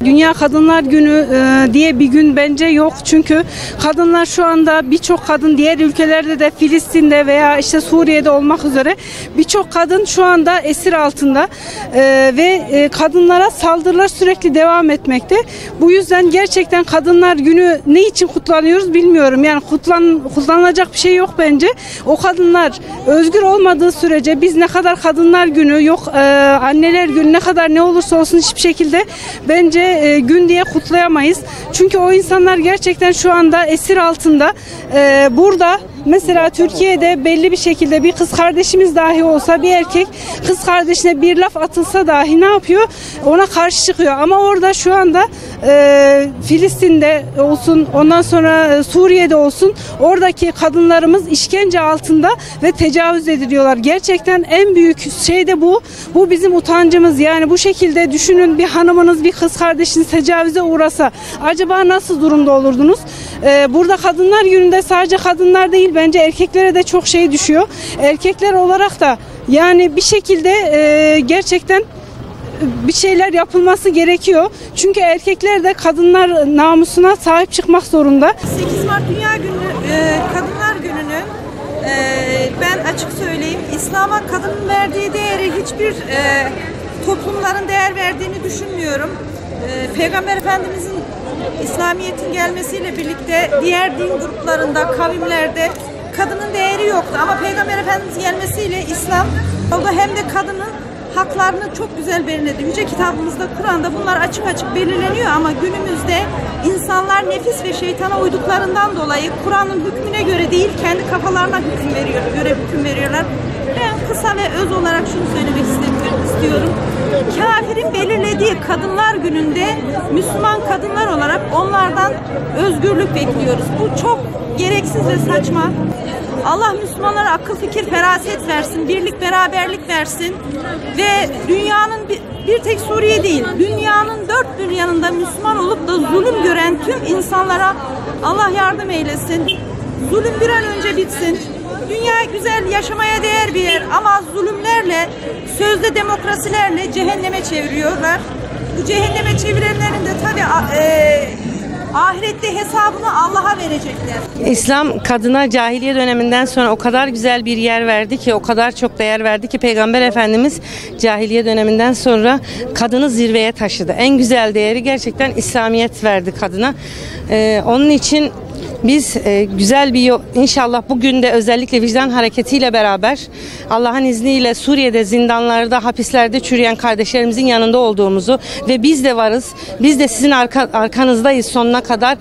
Dünya Kadınlar Günü diye bir gün bence yok. Çünkü kadınlar şu anda birçok kadın diğer ülkelerde de Filistin'de veya işte Suriye'de olmak üzere birçok kadın şu anda esir altında ve kadınlara saldırılar sürekli devam etmekte. Bu yüzden gerçekten Kadınlar Günü ne için kutlanıyoruz bilmiyorum. Yani kutlanılacak bir şey yok bence. O kadınlar özgür olmadığı sürece biz ne kadar Kadınlar Günü yok Anneler Günü ne kadar ne olursa olsun hiçbir şekilde bence gün diye kutlayamayız. Çünkü o insanlar gerçekten şu anda esir altında. Burada mesela Türkiye'de belli bir şekilde bir kız kardeşimiz dahi olsa bir erkek kız kardeşine bir laf atılsa dahi ne yapıyor? Ona karşı çıkıyor. Ama orada şu anda Filistin'de olsun ondan sonra Suriye'de olsun oradaki kadınlarımız işkence altında ve tecavüz ediliyorlar. Gerçekten en büyük şey de bu. Bu bizim utancımız. Yani bu şekilde düşünün, bir hanımınız bir kız kardeşiniz tecavüze uğrasa acaba nasıl durumda olurdunuz? Burada Kadınlar Günü'nde sadece kadınlar değil bence erkeklere de çok şey düşüyor. Erkekler olarak da yani bir şekilde gerçekten bir şeyler yapılması gerekiyor. Çünkü erkekler de kadınlar namusuna sahip çıkmak zorunda. 8 Mart Dünya Günü, Kadınlar Günü'nü ben açık söyleyeyim, İslam'a kadının verdiği değeri hiçbir toplumların değer verdiğini düşünmüyorum. Peygamber Efendimizin İslamiyet'in gelmesiyle birlikte diğer din gruplarında, kavimlerde kadının değeri yoktu. Ama Peygamber Efendimiz gelmesiyle İslam oldu, hem de kadının haklarını çok güzel belirledi. Yüce kitabımızda, Kur'an'da bunlar açık açık belirleniyor ama günümüzde insanlar nefis ve şeytana uyduklarından dolayı Kur'an'ın hükmüne göre değil, kendi kafalarına hüküm veriyorlar. Ben kısa ve öz olarak şunu söylemek istiyorum. Kafirin belirlediği Kadınlar Günü'nde Müslüman kadınlar olarak onlardan özgürlük bekliyoruz. Bu çok gereksiz ve saçma. Allah Müslümanlara akıl, fikir, feraset versin, birlik, beraberlik versin ve dünyanın bir tek Suriye değil, dünyanın dört bir yanında Müslüman olup da zulüm gören tüm insanlara Allah yardım eylesin. Zulüm bir an önce bitsin. Dünya güzel, yaşamaya değer bir yer ama zulümlerle, sözde demokrasilerle cehenneme çeviriyorlar. Bu cehenneme çevirenlerin de tabii ahirette hesabını Allah'a verecekler. İslam kadına cahiliye döneminden sonra o kadar güzel bir yer verdi ki, o kadar çok değer verdi ki Peygamber Efendimiz cahiliye döneminden sonra kadını zirveye taşıdı. En güzel değeri gerçekten İslamiyet verdi kadına. Onun için biz güzel bir yol, inşallah bugün de özellikle vicdan hareketiyle beraber Allah'ın izniyle Suriye'de zindanlarda, hapislerde çürüyen kardeşlerimizin yanında olduğumuzu ve biz de varız, biz de sizin arkanızdayız sonuna kadar.